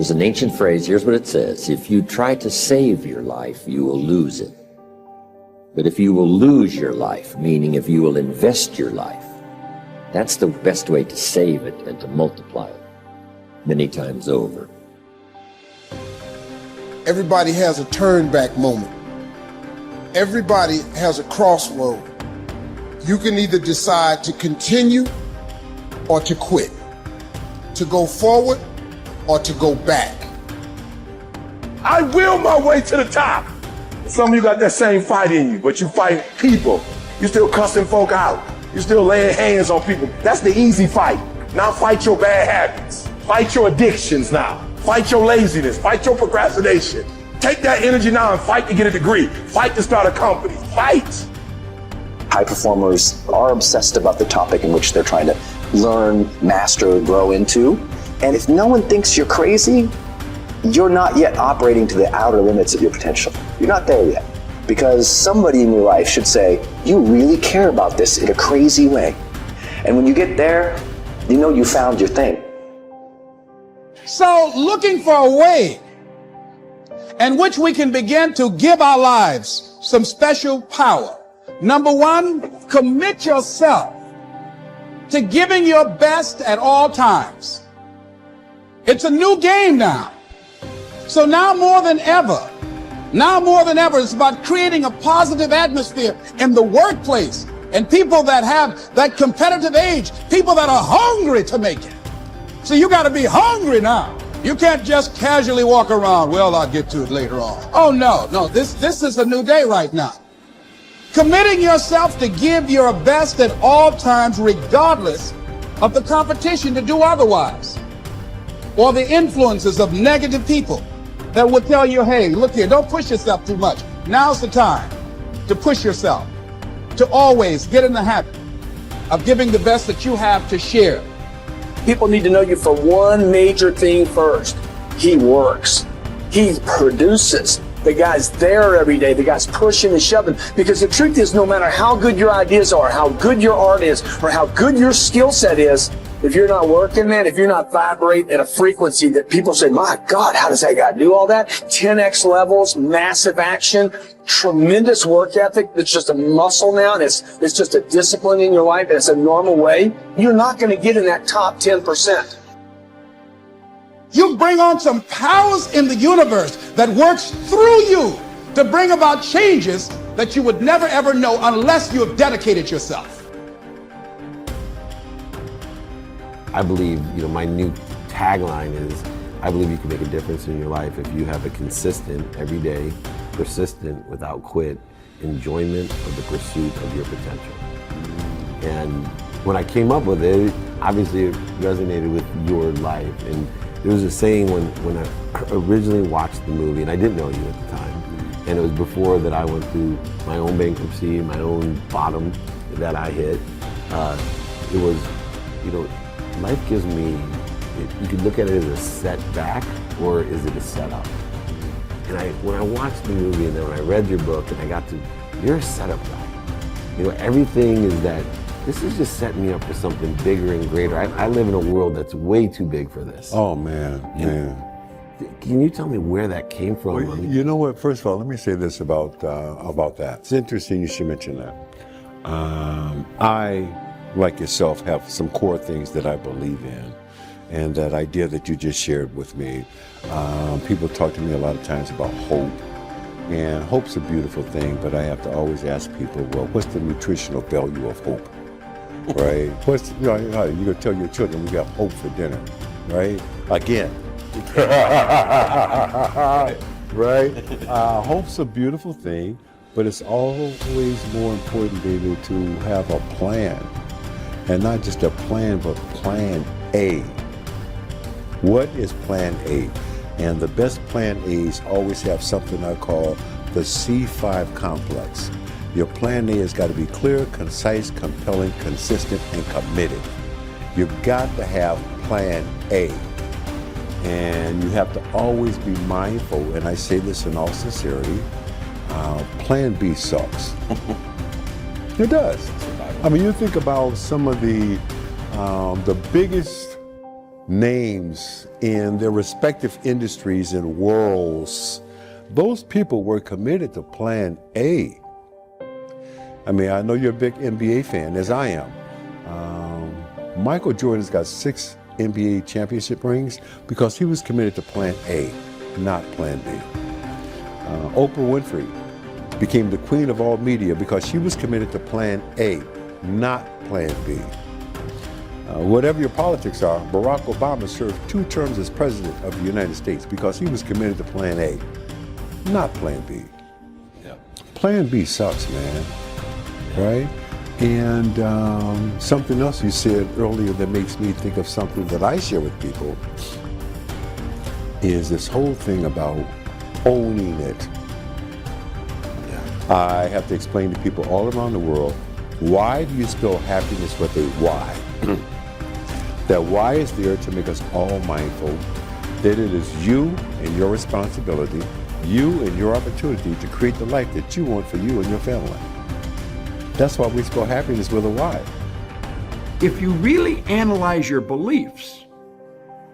There's an ancient phrase, here's what it says: if you try to save your life, you will lose it. But if you will lose your life, meaning if you will invest your life, that's the best way to save it and to multiply it many times over. Everybody has a turn back moment. Everybody has a crossroad. You can either decide to continue or to quit, to go forward or to go back. I will my way to the top. Some of you got that same fight in you, but you fight people. You still cussing folk out. You still laying hands on people. That's the easy fight. Now fight your bad habits. Fight your addictions now. Fight your laziness. Fight your procrastination. Take that energy now and fight to get a degree. Fight to start a company. Fight. High performers are obsessed about the topic in which they're trying to learn, master, grow into. And if no one thinks you're crazy, you're not yet operating to the outer limits of your potential. You're not there yet. Because somebody in your life should say, you really care about this in a crazy way. And when you get there, you know you found your thing. So looking for a way in which we can begin to give our lives some special power. Number one, commit yourself to giving your best at all times. It's a new game now. So now more than ever, it's about creating a positive atmosphere in the workplace and people that have that competitive edge, people that are hungry to make it. So you got to be hungry now. You can't just casually walk around, well, I'll get to it later on. Oh, no, this is a new day right now. Committing yourself to give your best at all times, regardless of the competition to do otherwise, or the influences of negative people that will tell you, hey, look here, don't push yourself too much. Now's the time to push yourself, to always get in the habit of giving the best that you have to share. People need to know you for one major thing first. He works. He produces. The guy's there every day. The guy's pushing and shoving. Because the truth is, no matter how good your ideas are, how good your art is, or how good your skill set is, if you're not working, man, if you're not vibrating at a frequency that people say, my God, how does that guy do all that? 10x levels, massive action, tremendous work ethic that's just a muscle now, and it's just a discipline in your life, and it's a normal way, you're not going to get in that top 10%. You bring on some powers in the universe that works through you to bring about changes that you would never ever know unless you have dedicated yourself. I believe, my new tagline is, I believe you can make a difference in your life if you have a consistent, everyday, persistent, without quit, enjoyment of the pursuit of your potential. And when I came up with it, obviously it resonated with your life. And there was a saying when I originally watched the movie, and I didn't know you at the time, and it was before that I went through my own bankruptcy, my own bottom that I hit. It was, life gives me, you could look at it as a setback, or is it a setup? And when I watched the movie, and then when I read your book, and I got to, you're a setup guy. Everything is that, this is just setting me up for something bigger and greater. I live in a world that's way too big for this. Oh, man. Can you tell me where that came from? Well, you know what? First of all, let me say this about that. It's interesting you should mention that. I, like yourself, have some core things that I believe in. And that idea that you just shared with me. People talk to me a lot of times about hope. And hope's a beautiful thing, but I have to always ask people, well, what's the nutritional value of hope? Right? You're gonna tell your children we got hope for dinner, right? Again. Right? Hope's a beautiful thing, but it's always more important, baby, to have a plan. And not just a plan, but plan A. What is plan A? And the best plan A's always have something I call the C5 complex. Your plan A has got to be clear, concise, compelling, consistent, and committed. You've got to have plan A. And you have to always be mindful, and I say this in all sincerity, plan B sucks. It does. I mean, you think about some of the biggest names in their respective industries and worlds. Those people were committed to plan A. I mean, I know you're a big NBA fan, as I am. Michael Jordan's got 6 NBA championship rings because he was committed to plan A, not plan B. Oprah Winfrey became the queen of all media because she was committed to plan A, not plan B. Whatever your politics are, Barack Obama served 2 terms as president of the United States because he was committed to plan A, not plan B. Yeah. Plan B sucks, man, right? And something else you said earlier that makes me think of something that I share with people is this whole thing about owning it. I have to explain to people all around the world, why do you spell happiness with a Y? That Y is there to make us all mindful that it is you and your responsibility, you and your opportunity to create the life that you want for you and your family. That's why we spell happiness with a Y. If you really analyze your beliefs,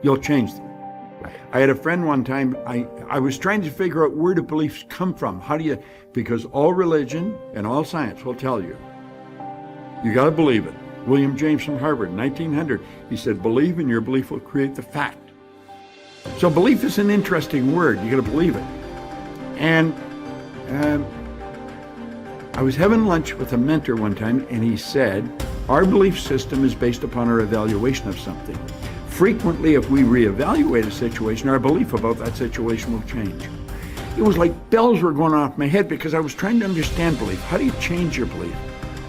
you'll change them. I had a friend one time, I was trying to figure out where do beliefs come from. How do you, because all religion and all science will tell you, you got to believe it. William James from Harvard, 1900, he said, believe and your belief will create the fact. So belief is an interesting word, you got to believe it. And I was having lunch with a mentor one time and he said, our belief system is based upon our evaluation of something. Frequently, if we reevaluate a situation, our belief about that situation will change. It was like bells were going off my head because I was trying to understand belief. How do you change your belief?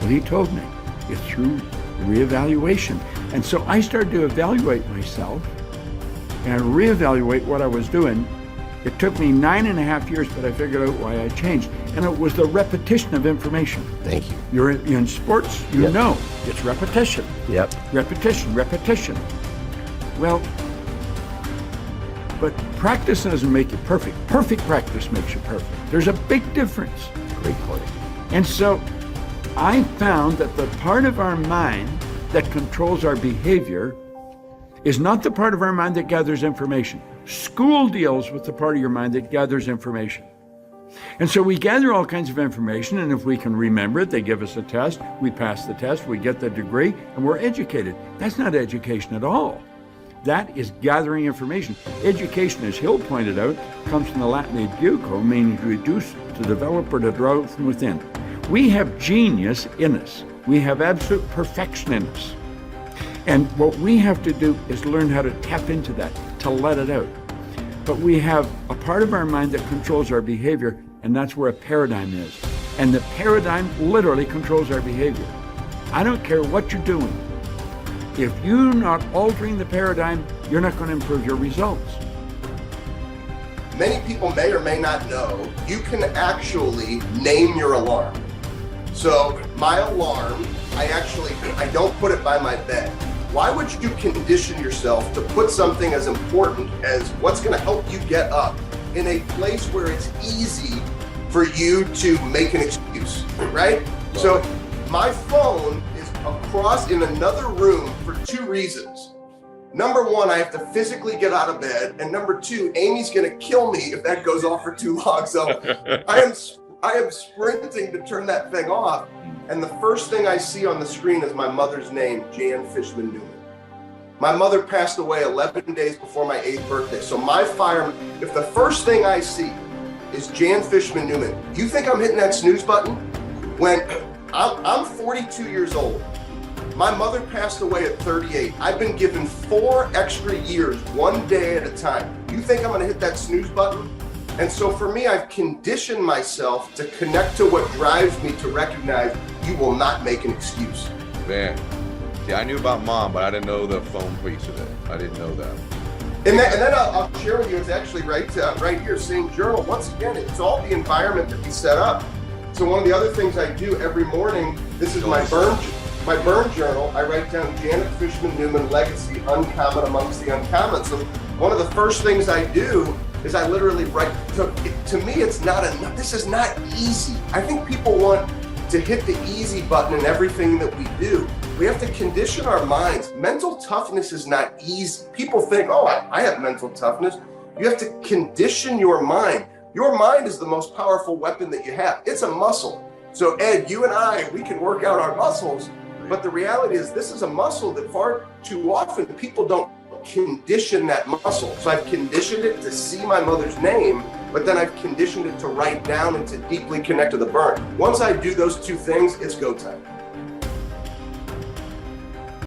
Well, he told me, it's through reevaluation. And so I started to evaluate myself and reevaluate what I was doing. It took me 9.5 years, but I figured out why I changed. And it was the repetition of information. Thank you. You're in sports, you know, it's repetition. Yep. Repetition, repetition. Well, but practice doesn't make you perfect. Perfect practice makes you perfect. There's a big difference. Great point. And so I found that the part of our mind that controls our behavior is not the part of our mind that gathers information. School deals with the part of your mind that gathers information. And so we gather all kinds of information, and if we can remember it, they give us a test, we pass the test, we get the degree, and we're educated. That's not education at all. That is gathering information. Education, as Hill pointed out, comes from the Latin educo, meaning to reduce, to develop, or to draw from within. We have genius in us. We have absolute perfection in us. And what we have to do is learn how to tap into that, to let it out. But we have a part of our mind that controls our behavior, and that's where a paradigm is. And the paradigm literally controls our behavior. I don't care what you're doing. If you're not altering the paradigm, you're not going to improve your results. Many people may or may not know, you can actually name your alarm. So my alarm, I don't put it by my bed. Why would you condition yourself to put something as important as what's going to help you get up in a place where it's easy for you to make an excuse, right? So my phone is across in another room for 2 reasons. Number 1, I have to physically get out of bed. And number 2, Amy's going to kill me if that goes off for too long. So I am sprinting to turn that thing off. And the first thing I see on the screen is my mother's name, Jan Fishman Newman. My mother passed away 11 days before my 8th birthday. So my fire, if the first thing I see is Jan Fishman Newman, you think I'm hitting that snooze button? When I'm 42 years old, my mother passed away at 38. I've been given 4 extra years, 1 day at a time. You think I'm gonna hit that snooze button? And so for me, I've conditioned myself to connect to what drives me to recognize you will not make an excuse. Man, see, I knew about Mom, but I didn't know the phone piece of it. I didn't know that. And then I'll share with you, it's actually right here, same journal. Once again, it's all the environment that we set up. So one of the other things I do every morning, this is my burn journal. I write down Janet Fishman Newman legacy, uncommon amongst the uncommon. So one of the first things I do is I literally write, to me, it's not enough. This is not easy. I think people want to hit the easy button in everything that we do. We have to condition our minds. Mental toughness is not easy. People think, oh, I have mental toughness. You have to condition your mind. Your mind is the most powerful weapon that you have. It's a muscle. So Ed, you and I, we can work out our muscles, but the reality is this is a muscle that far too often people don't condition that muscle. So I've conditioned it to see my mother's name, but then I've conditioned it to write down and to deeply connect to the burn. Once I do those two things, it's go time.